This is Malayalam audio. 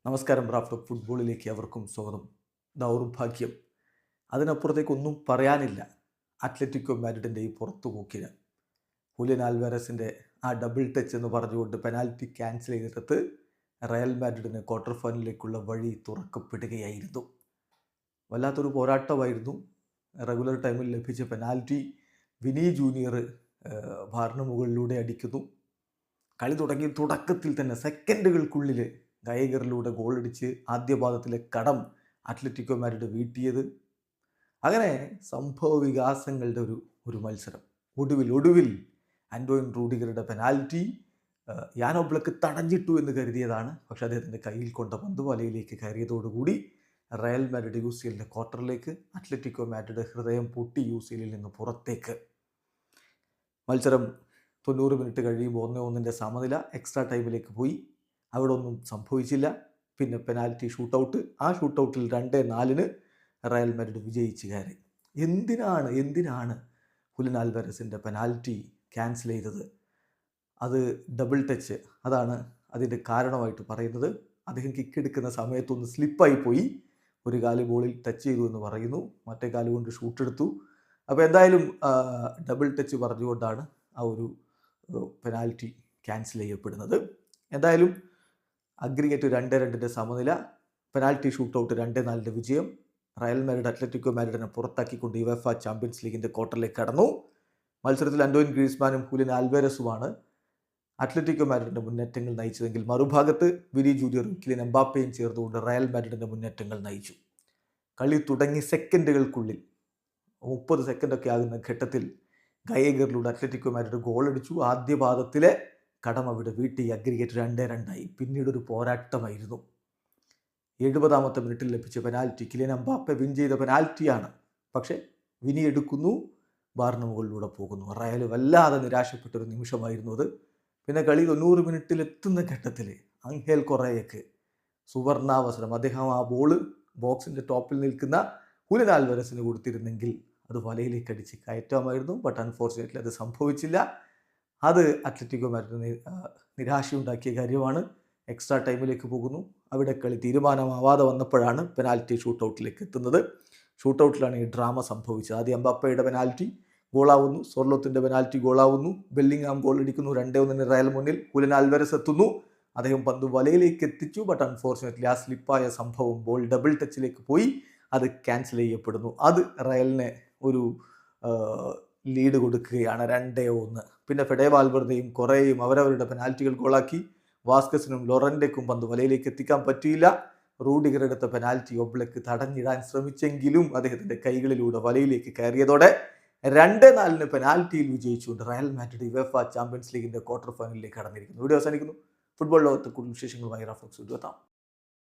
നമസ്കാരം. റാഫ്റ്റോ ഫുട്ബോളിലേക്ക് അവർക്കും സ്വാഗതം. ദൗർഭാഗ്യം, അതിനപ്പുറത്തേക്കൊന്നും പറയാനില്ല അത്ലറ്റിക്കോ മാഡ്രിഡിൻ്റെ ഈ പുറത്തുപോക്കിന്. ഹൂലിയൻ ആൽവാരസിൻ്റെ ആ ഡബിൾ ടച്ച് എന്ന് പറഞ്ഞുകൊണ്ട് പെനാൽറ്റി ക്യാൻസൽ ചെയ്തിട്ട് റയൽ മാഡ്രിഡിന് ക്വാർട്ടർ ഫൈനലിലേക്കുള്ള വഴി തുറക്കപ്പെടുകയായിരുന്നു. വല്ലാത്തൊരു പോരാട്ടമായിരുന്നു. റെഗുലർ ടൈമിൽ ലഭിച്ച പെനാൽറ്റി വിനി ജൂനിയർ ഭാറിന് മുകളിലൂടെ അടിക്കുന്നു. കളി തുടങ്ങിയ തുടക്കത്തിൽ തന്നെ സെക്കൻഡുകൾക്കുള്ളിൽ ഗയഗറിലൂടെ ഗോളടിച്ച് ആദ്യ പാദത്തിലെ കടം അത്ലറ്റിക്കോ മാഡ്രിഡ് വീട്ടിയത്. അങ്ങനെ സംഭവ വികാസങ്ങളുടെ ഒരു മത്സരം. ഒടുവിൽ ആൻറ്റോയിൻ റൂഡിഗറുടെ പെനാൽറ്റി യാനോ ബ്ലക്ക് തടഞ്ഞിട്ടു എന്ന് കരുതിയതാണ്. പക്ഷേ അദ്ദേഹത്തിൻ്റെ കയ്യിൽ കൊണ്ട പന്ത് വലയിലേക്ക് കയറിയതോടുകൂടി റയൽ മാഡ്രിഡ് UCLൻ്റെ ക്വാർട്ടറിലേക്ക്, അത്ലറ്റിക്കോ മാഡ്രിഡ് ഹൃദയം പൊട്ടി UCLിൽ നിന്ന് പുറത്തേക്ക്. മത്സരം 90 മിനിറ്റ് കഴിയുമ്പോൾ 1-1 സമനില. എക്സ്ട്രാ ടൈമിലേക്ക് പോയി. അവിടെ ഒന്നും സംഭവിച്ചില്ല. പിന്നെ പെനാൽറ്റി ഷൂട്ടൗട്ട്. ആ ഷൂട്ടൗട്ടിൽ 2-4 റയൽ മാഡ്രിഡ് വിജയിച്ച് കയറി. എന്തിനാണ് ഹൂലിയൻ ആൽവാരസിൻ്റെ പെനാൽറ്റി ക്യാൻസൽ ചെയ്തത്? അത് ഡബിൾ ടച്ച്, അതാണ് അതിൻ്റെ കാരണമായിട്ട് പറയുന്നത്. അദ്ദേഹം കിക്കെടുക്കുന്ന സമയത്തൊന്ന് സ്ലിപ്പായി പോയി. ഒരു കാല് ബോളിൽ ടച്ച് ചെയ്തു എന്ന് പറയുന്നു, മറ്റേ കാല് കൊണ്ട് ഷൂട്ടെടുത്തു. അപ്പോൾ എന്തായാലും ഡബിൾ ടച്ച് പറഞ്ഞുകൊണ്ടാണ് ആ ഒരു പെനാൽറ്റി ക്യാൻസൽ ചെയ്യപ്പെടുന്നത്. എന്തായാലും അഗ്രിഗേറ്റ് 2-2 സമനില. പെനാൽറ്റി ഷൂട്ടൗട്ട് 2-4 വിജയം. റയൽ മാഡ്രിഡ് അത്ലറ്റിക്കോ മാഡ്രിഡിനെ പുറത്താക്കിക്കൊണ്ട് യുവേഫ ചാമ്പ്യൻസ് ലീഗിൻ്റെ ക്വാർട്ടറിലേക്ക് കടന്നു. മത്സരത്തിൽ ആൻറ്റോയിൻ ഗ്രീസ്മാനും ഹൂലിയൻ ആൽവാരസുമാണ് അത്ലറ്റിക്കോ മാഡ്രിഡിൻ്റെ മുന്നേറ്റങ്ങൾ നയിച്ചതെങ്കിൽ മറുഭാഗത്ത് വിനി ജൂനിയറും കിലിയൻ എംബാപ്പയും ചേർന്നുകൊണ്ട് റയൽ മാഡ്രിഡിൻ്റെ മുന്നേറ്റങ്ങൾ നയിച്ചു. കളി തുടങ്ങി സെക്കൻഡുകൾക്കുള്ളിൽ 30 സെക്കൻഡൊക്കെ ആകുന്ന ഘട്ടത്തിൽ ഗയഗറിലൂടെ അത്ലറ്റിക്കോ മാഡ്രിഡ് ഗോളടിച്ചു. ആദ്യ പാദത്തിലെ കടം അവിടെ വീട്ടി. അഗ്രിഗേറ്റ് 2-2. പിന്നീടൊരു പോരാട്ടമായിരുന്നു. 70ാമത്തെ മിനിറ്റിൽ ലഭിച്ച പെനാൽറ്റി കിലിയൻ എംബാപ്പെ വിൻ ചെയ്ത പെനാൽറ്റിയാണ്. പക്ഷേ വിനി എടുക്കുന്നു, ബാറിന് മുകളിലൂടെ പോകുന്നു. റയൽ വല്ലാതെ നിരാശപ്പെട്ടൊരു നിമിഷമായിരുന്നു അത്. പിന്നെ കളി 90 മിനിറ്റിൽ എത്തുന്ന ഘട്ടത്തിൽ അംഗേൽ കൊറേയക്ക് സുവർണാവസരം. അദ്ദേഹം ആ ബോള് ബോക്സിൻ്റെ ടോപ്പിൽ നിൽക്കുന്ന ഹൂലിയൻ ആൽവാരസിന് കൊടുത്തിരുന്നെങ്കിൽ അത് വലയിലേക്ക് അടിച്ച് കയറ്റാമായിരുന്നു. ബട്ട് അൺഫോർച്ചുനേറ്റ്ലി അത് സംഭവിച്ചില്ല. അത് അത്ലറ്റിക്കോ മാഡ്രിഡിന് നിരാശയുണ്ടാക്കിയ കാര്യമാണ്. എക്സ്ട്രാ ടൈമിലേക്ക് പോകുന്നു. അവിടെ കളി തീരുമാനമാവാതെ വന്നപ്പോഴാണ് പെനാൽറ്റി ഷൂട്ടൗട്ടിലേക്ക് എത്തുന്നത്. ഷൂട്ടൗട്ടിലാണ് ഈ ഡ്രാമ സംഭവിച്ചത്. ആദ്യം എംബാപ്പയുടെ പെനാൽറ്റി ഗോളാവുന്നു, സോർലോത്തിൻ്റെ പെനാൽറ്റി ഗോളാവുന്നു, ബെല്ലിംഗ്ഹാം ഗോൾ അടിക്കുന്നു. 2-1 റയൽ മുന്നിൽ. ഹൂലിയൻ ആൽവാരസ് എത്തുന്നു. അദ്ദേഹം പന്ത് വലയിലേക്ക് എത്തിച്ചു. ബട്ട് അൺഫോർച്ചുനേറ്റ്ലി ആ സ്ലിപ്പായ സംഭവം ബോൾ ഡബിൾ ടച്ചിലേക്ക് പോയി. അത് ക്യാൻസൽ ചെയ്യപ്പെടുന്നു. അത് റയലിനെ ഒരു ലീഡ് കൊടുക്കുകയാണ്, 2-1. പിന്നെ ഫെഡെ വാൽവർദയും കൊറേയും അവരവരുടെ പെനാൽറ്റികൾ ഗോളാക്കി. വാസ്കസിനും ലൊറൻറ്റയ്ക്കും പന്ത് വലയിലേക്ക് എത്തിക്കാൻ പറ്റിയില്ല. റൂഡിഗർ എടുത്ത പെനാൽറ്റി ഒബ്ലക്ക് തടഞ്ഞിടാൻ ശ്രമിച്ചെങ്കിലും അദ്ദേഹത്തിൻ്റെ കൈകളിലൂടെ വലയിലേക്ക് കയറിയതോടെ 2-4 പെനാൽറ്റിയിൽ വിജയിച്ചുകൊണ്ട് റയൽ മാഡ്രിഡ് യുവേഫ ചാമ്പ്യൻസ് ലീഗിൻ്റെ ക്വാർട്ടർ ഫൈനലിലേക്ക് കടന്നിരിക്കുന്നു. വീഡിയോ അവസാനിക്കുന്നു. ഫുട്ബോൾ ലോകത്ത് കൂടുതൽ വിശേഷങ്ങളുമായി റാഫ്റ്റോ എത്താം.